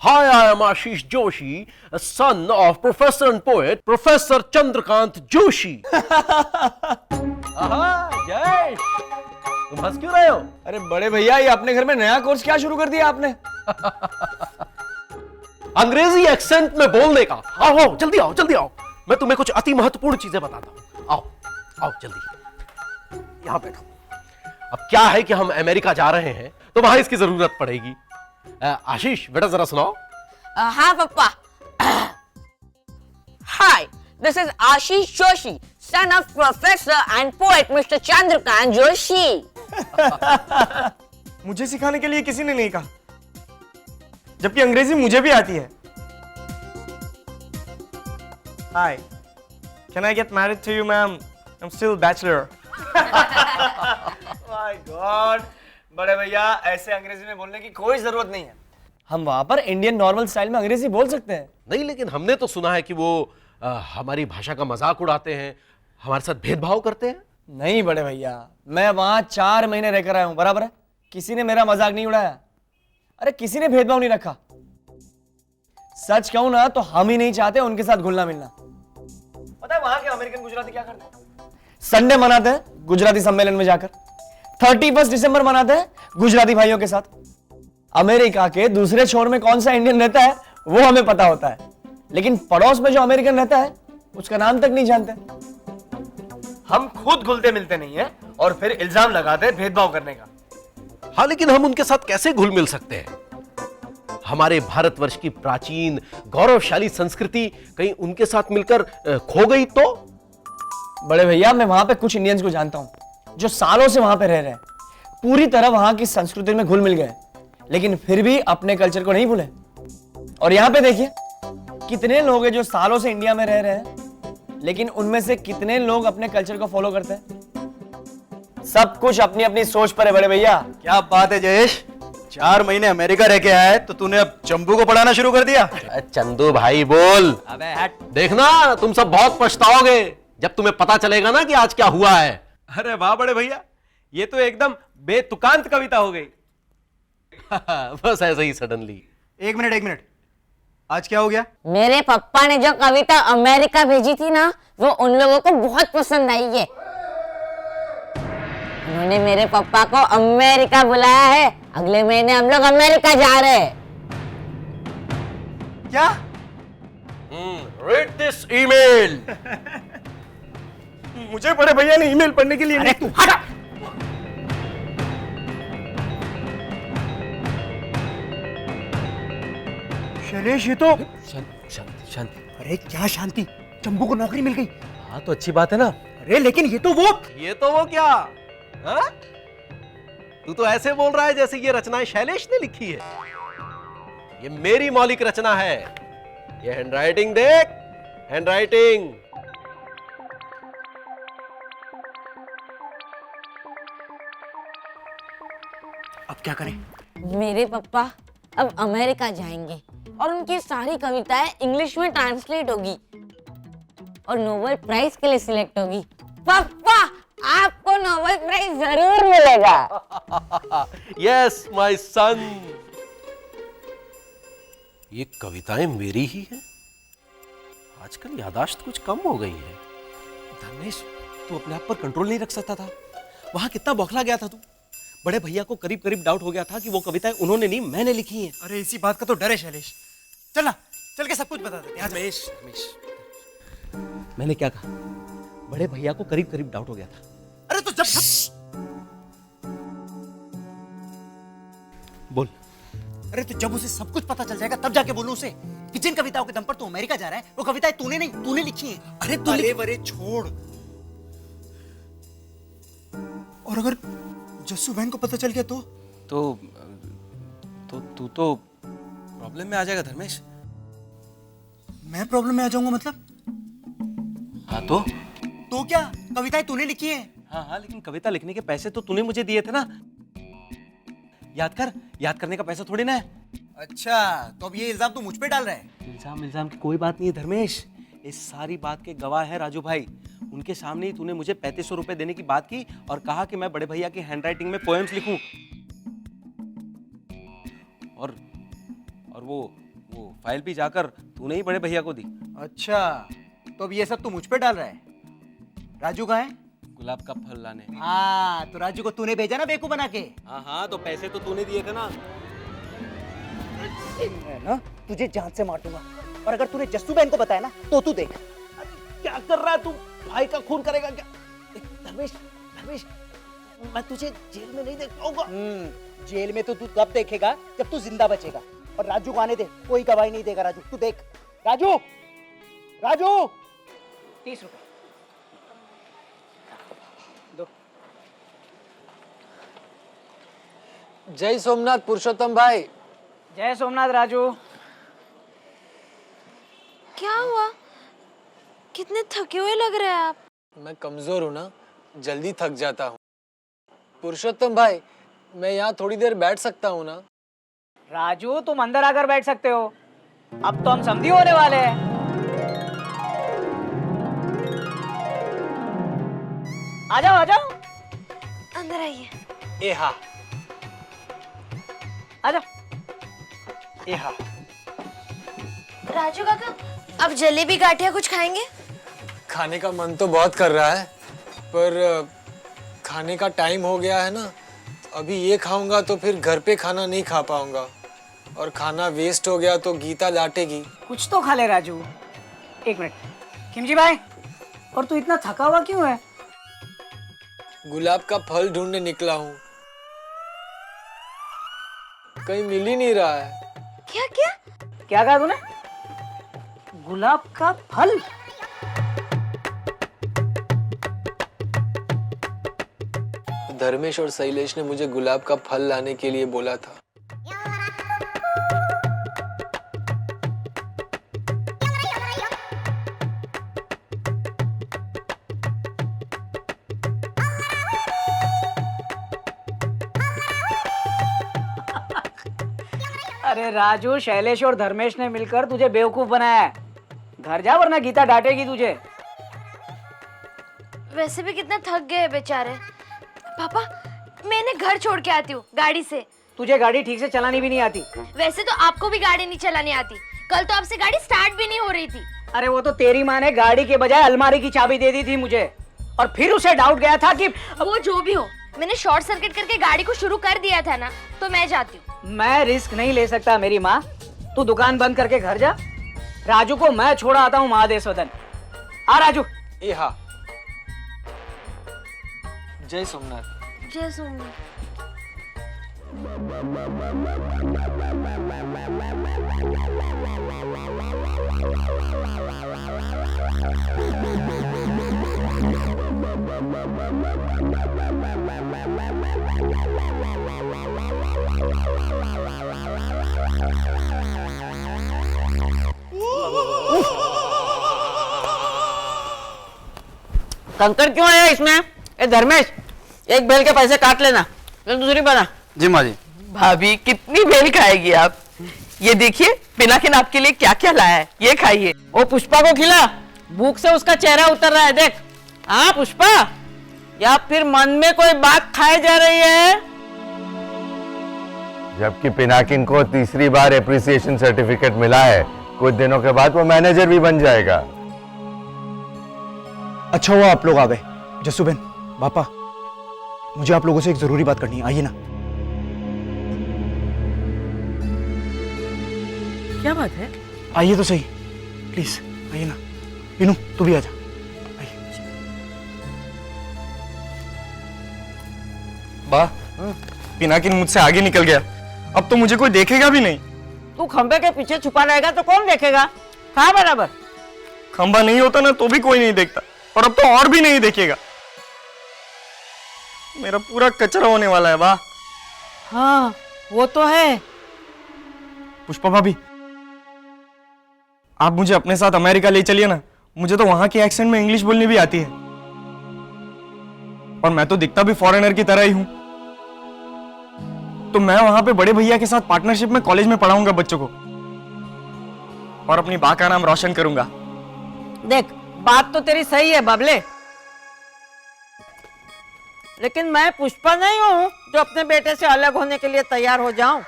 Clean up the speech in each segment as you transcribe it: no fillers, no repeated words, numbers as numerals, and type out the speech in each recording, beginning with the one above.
Hi, I am Ashish Joshi, a son of Professor and poet Professor Chandrakant Joshi. Jayesh, तुम हंस क्यों रहे हो? अरे बड़े भैया, ये अपने घर में नया कोर्स क्या शुरू कर दिया आपने? अंग्रेजी एक्सेंट में बोलने का। आओ आओ, जल्दी आओ, जल्दी आओ। मैं तुम्हें कुछ अति महत्वपूर्ण चीजें बताता हूं। आओ आओ जल्दी, यहां बैठो। अब क्या है कि हम अमेरिका जा रहे हैं तो वहां इसकी जरूरत पड़ेगी। आशीष बेटा जरा सुनाओ। हाँ पापा। Hi, this is Ashish Joshi, son of Professor and poet Mr. Chandrakant Joshi. मुझे सिखाने के लिए किसी ने नहीं कहा, जबकि अंग्रेजी मुझे भी आती है। Hi, can I get married to you, ma'am? I'm still bachelor. My God, बड़े भैया ऐसे अंग्रेजी में बोलने की कोई जरूरत नहीं है। हम वहां पर इंडियन नॉर्मल स्टाइल में अंग्रेजी बोल सकते हैं। नहीं, लेकिन हमने तो सुना है कि वो हमारी भाषा का मजाक उड़ाते हैं, हमारे साथ भेदभाव करते हैं। नहीं बड़े भैया, मैं वहां 4 महीने रहकर आया हूं, बराबर है। किसी ने मेरा मजाक नहीं उड़ाया। अरे किसी ने भेदभाव नहीं रखा। सच कहूं ना तो हम ही नहीं चाहते उनके साथ घुलना मिलना। पता है वहां के अमेरिकन गुजराती क्या करते हैं? संडे मनाते हैं गुजराती सम्मेलन में जाकर, 31 दिसंबर मनाते हैं गुजराती भाइयों के साथ। अमेरिका के दूसरे छोर में कौन सा इंडियन रहता है वो हमें पता होता है, लेकिन पड़ोस में जो अमेरिकन रहता है उसका नाम तक नहीं जानते। हम खुद घुलते मिलते नहीं है और फिर इल्जाम लगाते हैं भेदभाव करने का। हाँ, लेकिन हम उनके साथ कैसे घुल मिल सकते हैं? हमारे भारतवर्ष की प्राचीन गौरवशाली संस्कृति कहीं उनके साथ मिलकर खो गई तो? बड़े भैया, मैं वहां पे कुछ इंडियंस को जानता हूं जो सालों से वहां पे रह रहे हैं, पूरी तरह वहां की संस्कृति में घुल मिल गए, लेकिन फिर भी अपने कल्चर को नहीं भूले। और यहां पे देखिए कितने लोग हैं जो सालों से इंडिया में रह रहे हैं, लेकिन उनमें से कितने लोग अपने कल्चर को फॉलो करते हैं। सब कुछ अपनी अपनी सोच पर है बड़े भैया। क्या बात है जयेश, 4 महीने अमेरिका रह के आया है तो तूने अब चंबू को पढ़ाना शुरू कर दिया। चंदू भाई बोल। अबे हट। देखना तुम सब बहुत पछताओगे जब तुम्हें पता चलेगा ना कि आज क्या हुआ है। अरे वाह बड़े भैया, ये तो एकदम बेतुकांत कविता हो गई। बस ऐसे ही सडनली। एक मिनट, आज क्या हो गया? मेरे पापा ने जो कविता अमेरिका भेजी थी ना, वो उन लोगों को बहुत पसंद आई है। उन्होंने मेरे पापा को अमेरिका बुलाया है। अगले महीने हम लोग अमेरिका जा रहे हैं। क्या? Read this email. मुझे बड़े भैया ने ईमेल पढ़ने के लिए अरे तू हट। शैलेश, ये तो शांति। अरे क्या शांति, चंबू को नौकरी मिल गई। हाँ तो अच्छी बात है ना। अरे लेकिन ये तो वो क्या? हाँ? तू तो ऐसे बोल रहा है जैसे ये रचनाएं शैलेश ने लिखी है। ये मेरी मौलिक रचना है। ये हैंडराइटिंग देख, हैंडराइटिंग। अब क्या करें? मेरे पापा अब अमेरिका जाएंगे और उनकी सारी कविताएं इंग्लिश में ट्रांसलेट होगी और नोबेल प्राइज के लिए सिलेक्ट होगी। पापा, आपको नोबेल प्राइज जरूर मिलेगा। Yes my son. ये कविताएं मेरी ही हैं। आजकल याददाश्त कुछ कम हो गई है। धर्मेश, तू अपने आप पर कंट्रोल नहीं रख सकता था। वहां कितना बौखला गया था तू। बड़े भैया को करीब करीब डाउट हो गया था कि वो कविताएं उन्होंने नहीं, मैंने लिखी हैं। अरे इसी बात का तो डर है शैलेश। चल ना, चल के सब कुछ बता देते हैं। धर्मेश, मैंने क्या कहा? बड़े भैया को करीब करीब डाउट हो गया था। अरे तो जब बोल। अरे तो जब उसे सब कुछ पता चल जाएगा तब जाके बोलूं उसे कि जिन कविताओं के दम पर तू अमेरिका जा रहा है वो कविताएं तूने नहीं, तूने लिखी हैं। अरे तू अरे छोड़। और अगर जस्सू बहन को पता चल गया तो तू तो प्रॉब्लम में आ जाएगा धर्मेश। मैं प्रॉब्लम में आ जाऊंगा मतलब? हाँ तो क्या कविताएं तूने लिखी हैं? हाँ, लेकिन कविता लिखने के पैसे तो तूने मुझे दिए थे ना। याद करने का पैसा थोड़ी ना है। अच्छा, तो अब ये इल्जाम तू मुझ पे डाल रहा है? इल्जाम की कोई बात नहीं है धर्मेश। इस सारी बात के गवाह है राजू भाई। उनके सामने ही तूने मुझे 3500 रुपए देने की बात की और कहा कि मैं बड़े भैया की हैंडराइटिंग में पोएम्स लिखूं। और वो वो फाइल भी जाकर तूने ही बड़े भैया को दी। अच्छा, तो अब ये सब तू मुझ पे डाल रहा है। राजू कहाँ है? गुलाब का फल लाने। हाँ, तो राजू को तूने भेजा ना बेवकूफ बना के। हाँ हाँ, तो पैसे तो तूने दिए थे ना। मैं ना तुझे जान से मार दूंगा, और अगर तूने जस्सू बहन को बताया ना तो तू देख। क्या कर रहा है तू? भाई का खून करेगा क्या? धर्मेश, धर्मेश, मैं तुझे जेल में नहीं देख पाऊंगा। जेल में तो तू तब देखेगा जब तू जिंदा बचेगा। और राजू को आने दे, कोई गवाही नहीं देगा। राजू तू देख। राजू, राजू, 30 रुपए दो। जय सोमनाथ पुरुषोत्तम भाई। जय सोमनाथ राजू। क्या हुआ? कितने थके हुए लग रहे हैं आप। मैं कमजोर हूँ ना, जल्दी थक जाता हूँ। पुरुषोत्तम भाई, मैं यहाँ थोड़ी देर बैठ सकता हूँ ना? राजू, तुम अंदर आकर बैठ सकते हो। अब तो हम समधी होने वाले हैं। आ जाओ, आ जाओ, अंदर आइए। ए हाँ, आ जाओ। ए हाँ। राजू काका, अब जलेबी गाठिया कुछ खाएंगे? खाने का मन तो बहुत कर रहा है, पर खाने का टाइम हो गया है ना। अभी ये खाऊंगा तो फिर घर पे खाना नहीं खा पाऊंगा, और खाना वेस्ट हो गया तो गीता डांटेगी। कुछ तो खा ले राजू। एक मिनट, खिमजी भाई, और तू इतना थका हुआ क्यों है? गुलाब का फल ढूंढने निकला हूँ, कहीं मिल ही नहीं रहा है। क्या क्या? क्या कहा तूने? गुलाब का फल? धर्मेश और शैलेश ने मुझे गुलाब का फल लाने के लिए बोला था। अरे राजू, शैलेश और धर्मेश ने मिलकर तुझे बेवकूफ बनाया है। घर जा, वरना गीता डांटेगी तुझे। वैसे भी कितना थक गए हैं बेचारे। पापा, मैं इन्हें घर छोड़ के आती हूँ गाड़ी से। तुझे गाड़ी ठीक से चलानी भी नहीं आती। वैसे तो आपको भी गाड़ी नहीं चलानी आती। कल तो आपसे गाड़ी स्टार्ट भी नहीं हो रही थी। अरे वो तो तेरी माँ ने गाड़ी के बजाय अलमारी की चाबी दे दी थी मुझे, और फिर उसे डाउट गया था कि वो जो भी हो, मैंने शॉर्ट सर्किट करके गाड़ी को शुरू कर दिया था ना, तो मैं जाती हूँ। मैं रिस्क नहीं ले सकता मेरी माँ। तू दुकान बंद करके घर जा। राजू को मैं छोड़ा आता हूँ महादेश वदन। आ राजू। ए हाँ। जय सोमनाथ। जय सोमनाथ। कंकड़ क्यों आया इसमें? ए धर्मेश, एक बेल के पैसे काट लेना, फिर दूसरी बना। जी माँ जी। भाभी कितनी बेल खाएगी आप? ये देखिए पिनाकिन आपके लिए क्या क्या लाया है, ये खाइए। ओ पुष्पा को खिला, भूख से उसका चेहरा उतर रहा है, देख। हाँ पुष्पा, या फिर मन में कोई बात खाए जा रही है? जबकि पिनाकिन को तीसरी बार एप्रिसिएशन सर्टिफिकेट मिला है, कुछ दिनों के बाद वो मैनेजर भी बन जाएगा। अच्छा हुआ आप लोग आ गए। जस्सू बहन, पापा, मुझे आप लोगों से एक जरूरी बात करनी है, आइए ना। क्या बात है? आइए तो सही, प्लीज आइए ना। विनू तू भी आजा। वाह, पिनाकिन मुझसे आगे निकल गया, अब तो मुझे कोई देखेगा भी नहीं। तू खंबे के पीछे छुपा रहेगा तो कौन देखेगा? खा बराबर। खंबा नहीं होता ना तो भी कोई नहीं देखता, और अब तो और भी नहीं देखेगा। मेरा पूरा कचरा होने वाला है। वाह। हाँ वो तो है। पुष्पा भाभी, आप मुझे अपने साथ अमेरिका ले चलिए ना। मुझे तो वहां के एक्सेंट में इंग्लिश बोलनी भी आती है, और मैं तो दिखता भी फॉरेनर की तरह ही हूं। तो मैं वहां पे बड़े भैया के साथ पार्टनरशिप में कॉलेज में पढ़ाऊंगा बच्चों को, और अपनी बा का नाम रोशन करूंगा। देख बात तो तेरी सही है बाबले, लेकिन मैं पुष्पा नहीं हूं जो अपने बेटे से अलग होने के लिए तैयार हो जाऊं।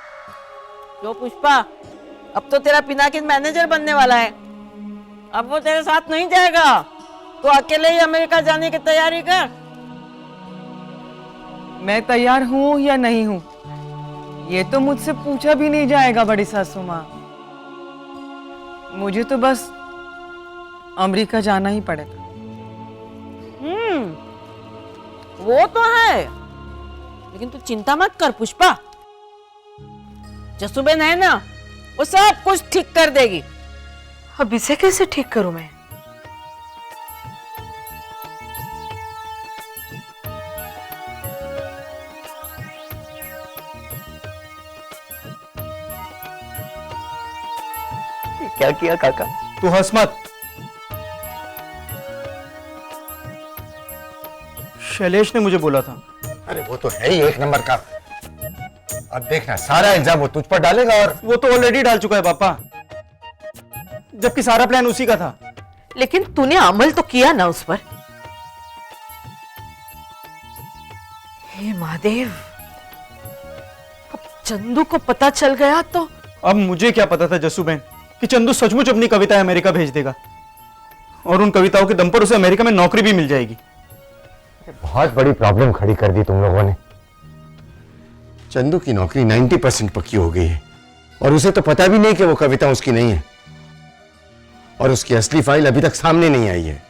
जो पुष्पा अब तो तेरा पिनाकिन मैनेजर बनने वाला है। अब वो तेरे साथ नहीं जाएगा, तो अकेले ही अमेरिका जाने की तैयारी कर। मैं तैयार हूं या नहीं हूं ये तो मुझसे पूछा भी नहीं जाएगा बड़ी सासू माँ। मुझे तो बस अमेरिका जाना ही पड़ेगा। वो तो है, लेकिन तू चिंता मत कर पुष्पा, जसुबेन है ना, वो सब कुछ ठीक कर देगी। अब इसे कैसे ठीक करूं मैं? क्या किया काका? तू हंस मत। शैलेश ने मुझे बोला था। अरे वो तो है ही एक नंबर का। अब देखना सारा इल्जाम वो तुझ पर डालेगा। और वो तो ऑलरेडी डाल चुका है पापा, जबकि सारा प्लान उसी का था। लेकिन तूने अमल तो किया ना उस पर। हे महादेव, अब चंदू को पता चल गया तो? अब मुझे क्या पता था जस्सू बहन कि चंदू सचमुच अपनी कविताएं अमेरिका भेज देगा और उन कविताओं के दम पर उसे अमेरिका में नौकरी भी मिल जाएगी। बहुत बड़ी प्रॉब्लम खड़ी कर दी तुम लोगों ने। चंदू की नौकरी 90% पक्की हो गई है और उसे तो पता भी नहीं कि वो कविता उसकी नहीं है और उसकी असली फाइल अभी तक सामने नहीं आई है।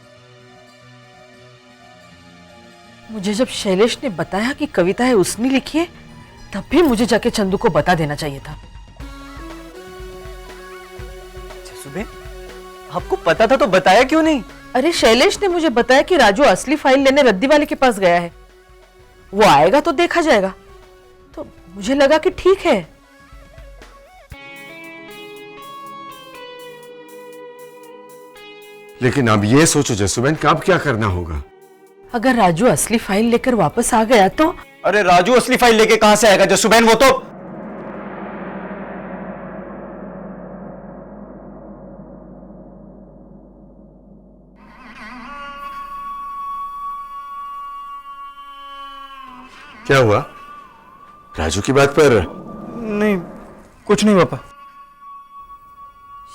मुझे जब शैलेश ने बताया कि कविताएं उसने लिखी है, तब भी मुझे जाके चंदू को बता देना चाहिए था। सुबह आपको पता था तो बताया क्यों नहीं? अरे शैलेश ने मुझे बताया कि राजू असली फाइल लेने रद्दी वाले के पास गया है, वो आएगा तो देखा जाएगा, तो मुझे लगा कि ठीक है। लेकिन अब ये सोचो जसुबेन कि अब क्या करना होगा। अगर राजू असली फाइल लेकर वापस आ गया तो? अरे राजू असली फाइल लेके कहां से आएगा जस्सू बहन? वो तो क्या हुआ? राजू की बात पर? नहीं, कुछ नहीं पापा।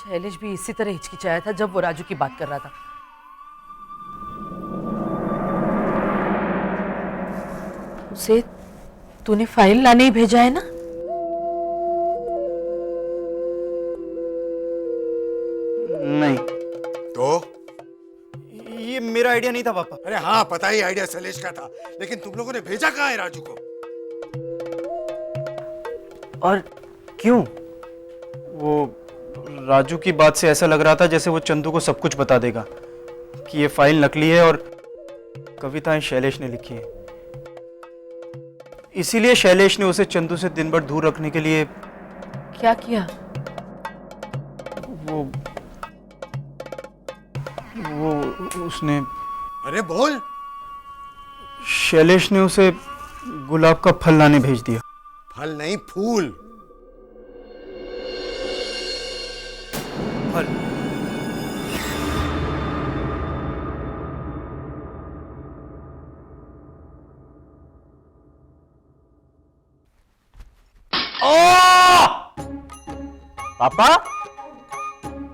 शैलेश भी इसी तरह हिचकिचाया था जब वो राजू की बात कर रहा था। उसे तूने फाइल लाने ही भेजा है ना? नहीं। तो ये मेरा आइडिया नहीं था पापा। अरे हाँ, पता ही आइडिया शैलेश का था, लेकिन तुम लोगों ने भेजा कहाँ है राजू को? और क्यों? वो राजू की बात से ऐसा लग रहा था जैसे वो चंदू को सब कुछ बता देगा कि ये फाइल नकली है और कविताएं शैलेश ने लिखी है। इसीलिए शैलेश ने उसे चंदू से दिन भर दूर रखने के लिए क्या किया? वो उसने, अरे बोल। शैलेश ने उसे गुलाब का फल लाने भेज दिया। फल नहीं, फूल। फल। पापा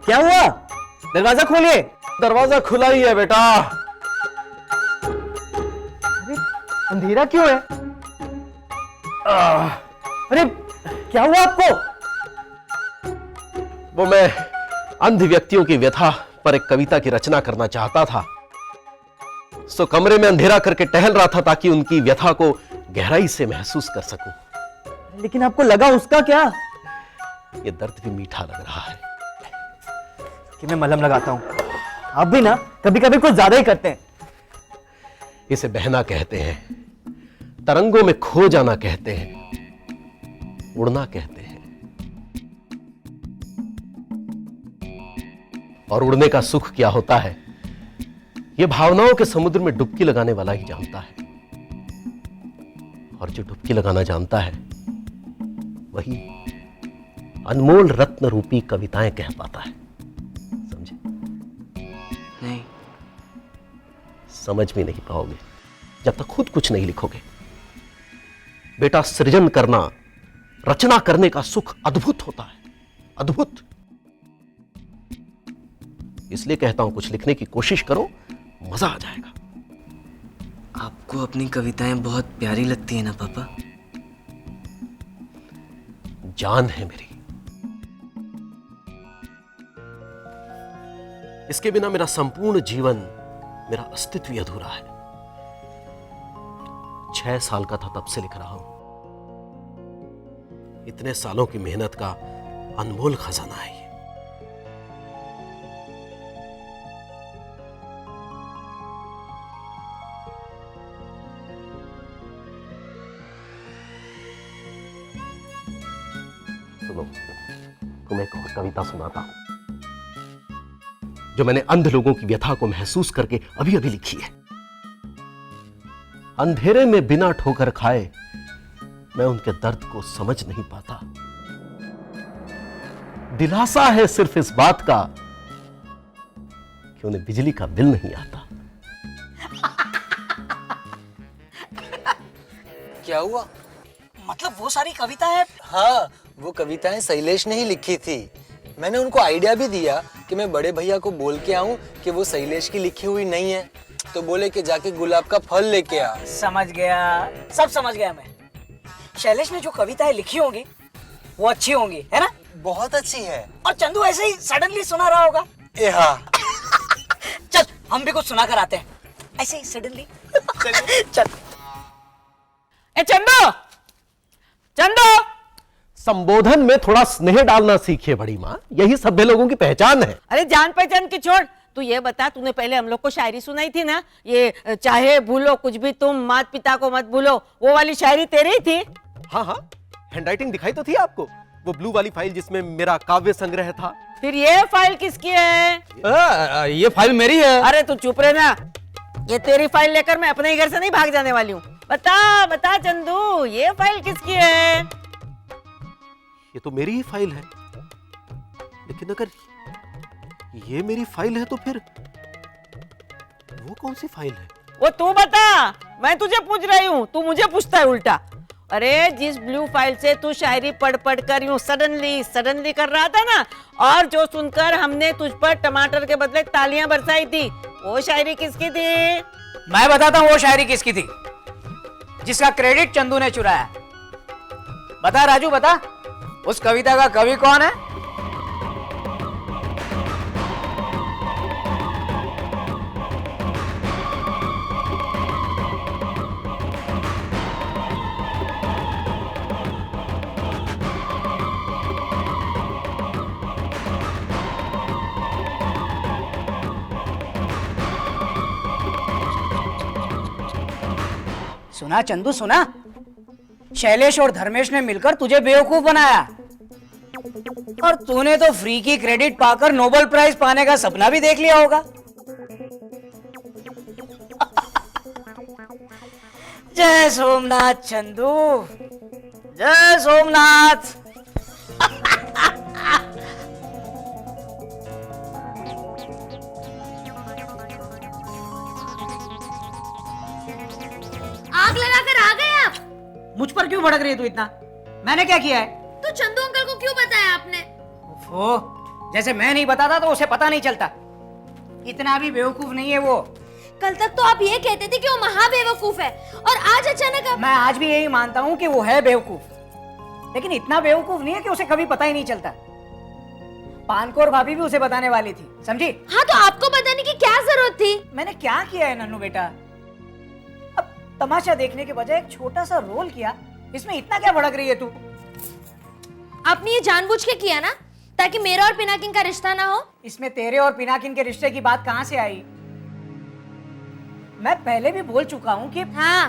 क्या हुआ? दरवाजा खोलिए। दरवाजा खुला ही है बेटा। अरे अंधेरा क्यों है? अरे क्या हुआ आपको? वो मैं अंध व्यक्तियों की व्यथा पर एक कविता की रचना करना चाहता था, सो कमरे में अंधेरा करके टहल रहा था ताकि उनकी व्यथा को गहराई से महसूस कर सकूं। लेकिन आपको लगा उसका क्या? ये दर्द भी मीठा लग रहा है कि मैं मलहम लगाता हूं। आप भी ना कभी कभी कुछ ज्यादा ही करते हैं। इसे बहना कहते हैं, तरंगों में खो जाना कहते हैं, उड़ना कहते हैं। और उड़ने का सुख क्या होता है, यह भावनाओं के समुद्र में डुबकी लगाने वाला ही जानता है। और जो डुबकी लगाना जानता है वही अनमोल रत्न रूपी कविताएं कह पाता है। समझे? नहीं। समझ भी नहीं पाओगे जब तक खुद कुछ नहीं लिखोगे। बेटा, सृजन करना, रचना करने का सुख अद्भुत होता है, अद्भुत। इसलिए कहता हूं कुछ लिखने की कोशिश करो, मजा आ जाएगा। आपको अपनी कविताएं बहुत प्यारी लगती है ना पापा? जान है मेरी। इसके बिना मेरा संपूर्ण जीवन, मेरा अस्तित्व ही अधूरा है। 6 साल का था तब से लिख रहा हूं। इतने सालों की मेहनत का अनमोल खजाना है ये। सुनो, तुम्हें एक और कविता सुनाता हूं जो मैंने अंध लोगों की व्यथा को महसूस करके अभी अभी लिखी है। अंधेरे में बिना ठोकर खाए मैं उनके दर्द को समझ नहीं पाता। दिलासा है सिर्फ इस बात का कि उन्हें बिजली का बिल नहीं आता। क्या हुआ? मतलब वो सारी कविताएं? हाँ, वो कविताएं शैलेश ने ही लिखी थी। मैंने उनको आइडिया भी दिया कि मैं बड़े भैया को बोल के आऊं कि वो शैलेश की लिखी हुई नहीं है, तो बोले कि जाके गुलाब का फल लेके आ। समझ गया, सब समझ गया मैं। शैलेश ने जो कविताएं लिखी होंगी वो अच्छी होंगी, है ना? बहुत अच्छी है। और चंदू ऐसे ही सडनली सुना रहा होगा। हाँ। चल हम भी कुछ सुना कर आते हैं, ऐसे ही सडनली। चल। ए चंदू, चंदू, संबोधन में थोड़ा स्नेह डालना सीखिए बड़ी माँ, यही सभ्य लोगों की पहचान है। अरे जान पहचान की छोड़, तू ये बता, तूने पहले हम लोग को शायरी सुनाई थी ना, ये चाहे भूलो कुछ भी तुम मात पिता को मत भूलो, वो वाली शायरी तेरी ही थी? हाँ हाँ, हैंडराइटिंग दिखाई तो थी आपको, वो ब्लू वाली फाइल जिसमें मेरा काव्य संग्रह था। फिर ये फाइल किसकी है? ये फाइल मेरी है। अरे तू चुप रहे ना, ये तेरी फाइल लेकर मैं अपने ही घर से नहीं भाग जाने वाली हूँ। बता बता चंदू, ये फाइल किसकी है? ये तो मेरी ही फाइल है, लेकिन अगर ये मेरी फाइल है तो फिर वो कौन सी फाइल है? वो तू बता, मैं तुझे पूछ रही हूँ, तू मुझे पूछता है उल्टा। अरे जिस ब्लू फाइल से तू शायरी पढ़ पढ़ कर यूं सडनली कर रहा था ना, और जो सुनकर हमने तुझ पर टमाटर के बदले तालियां बरसाई थी, वो शायरी किसकी थी? मैं बताता हूँ वो शायरी किसकी थी, जिसका क्रेडिट चंदू ने चुराया। बता राजू, बता, उस कविता का कवि कौन है? सुना चंदू, सुना? शैलेश और धर्मेश ने मिलकर तुझे बेवकूफ बनाया, और तूने तो फ्री की क्रेडिट पाकर नोबेल प्राइज पाने का सपना भी देख लिया होगा। जय सोमनाथ चंदू, जय सोमनाथ। आग लगाकर आ गए आप? मुझ पर क्यों भड़क रही है तू इतना? मैंने क्या किया है? तो चंदू अंकल को क्यों बताया आपने? ओफो, जैसे मैं नहीं बताता तो उसे पता नहीं चलता। इतना भी बेवकूफ नहीं है वो। कल तक तो आप ये कहते थे कि वो महा बेवकूफ है, और आज अचानक आप... मैं आज भी यही मानता हूँ कि वो है बेवकूफ, लेकिन इतना बेवकूफ नहीं है कि उसे कभी पता ही नहीं चलता। पानकोर भाभी भी उसे बताने वाली थी, समझी? हाँ, तो आपको बताने की क्या जरूरत थी? मैंने क्या किया है नन्नू बेटा? अब तमाशा देखने के बजाय एक छोटा सा रोल किया, इसमें इतना क्या भड़क रही है तू? आपने ये जानबूझ के किया ना, ताकि मेरा और पिनाकिन का रिश्ता ना हो? इसमें तेरे और पिनाकिन के रिश्ते की बात कहाँ से आई? मैं पहले भी बोल चुका हूँ कि... हाँ,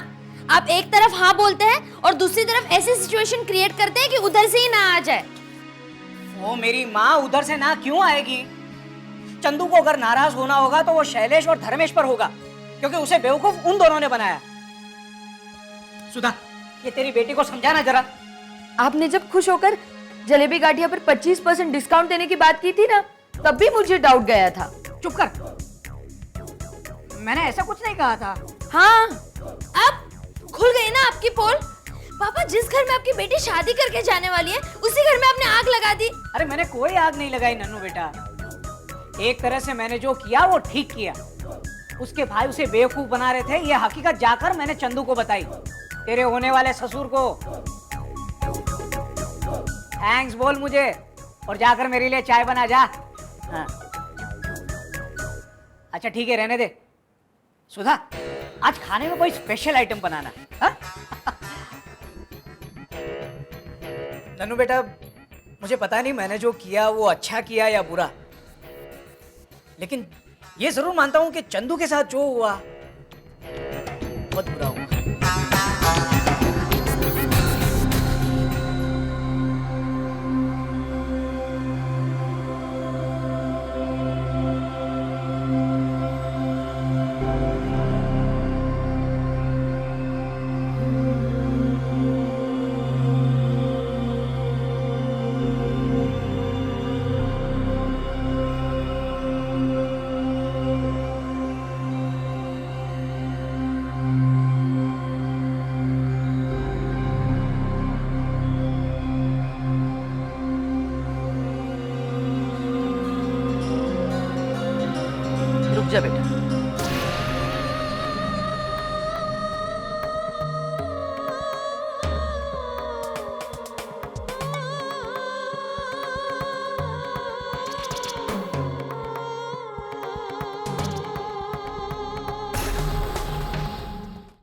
आप एक तरफ हाँ बोलते हैं और दूसरी तरफ ऐसी सिचुएशन क्रिएट करते हैं कि उधर से ही ना आ जाए। वो मेरी माँ उधर से ना क्यों आएगी? चंदू को अगर नाराज होना होगा तो वो शैलेश और धर्मेश पर होगा, क्योंकि उसे बेवकूफ उन दोनों ने बनाया। सुधा, ये तेरी बेटी को समझाना जरा। आपने जब खुश होकर जलेबी गाठिया पर 25% डिस्काउंट देने की बात की थी ना, तब भी मुझे डाउट गया था। चुप कर, मैंने ऐसा कुछ नहीं कहा था। हाँ, अब खुल गई ना आपकी पोल। पापा जिस घर में आपकी बेटी शादी करके जाने वाली है उसी घर में आपने आग लगा दी। अरे मैंने कोई आग नहीं लगाई नन्नू बेटा, एक तरह से मैंने जो किया वो ठीक किया। उसके भाई उसे बेवकूफ बना रहे थे, ये हकीकत जाकर मैंने चंदू को बताई, तेरे होने वाले ससुर को। थैंक्स बोल मुझे और जाकर मेरे लिए चाय बना जा। हाँ। अच्छा ठीक है रहने दे। सुधा आज खाने में कोई स्पेशल आइटम बनाना। हाँ? नन्नू बेटा मुझे पता नहीं मैंने जो किया वो अच्छा किया या बुरा, लेकिन ये जरूर मानता हूं कि चंदू के साथ जो हुआ बहुत बुरा हुआ। रुक जा बेटा,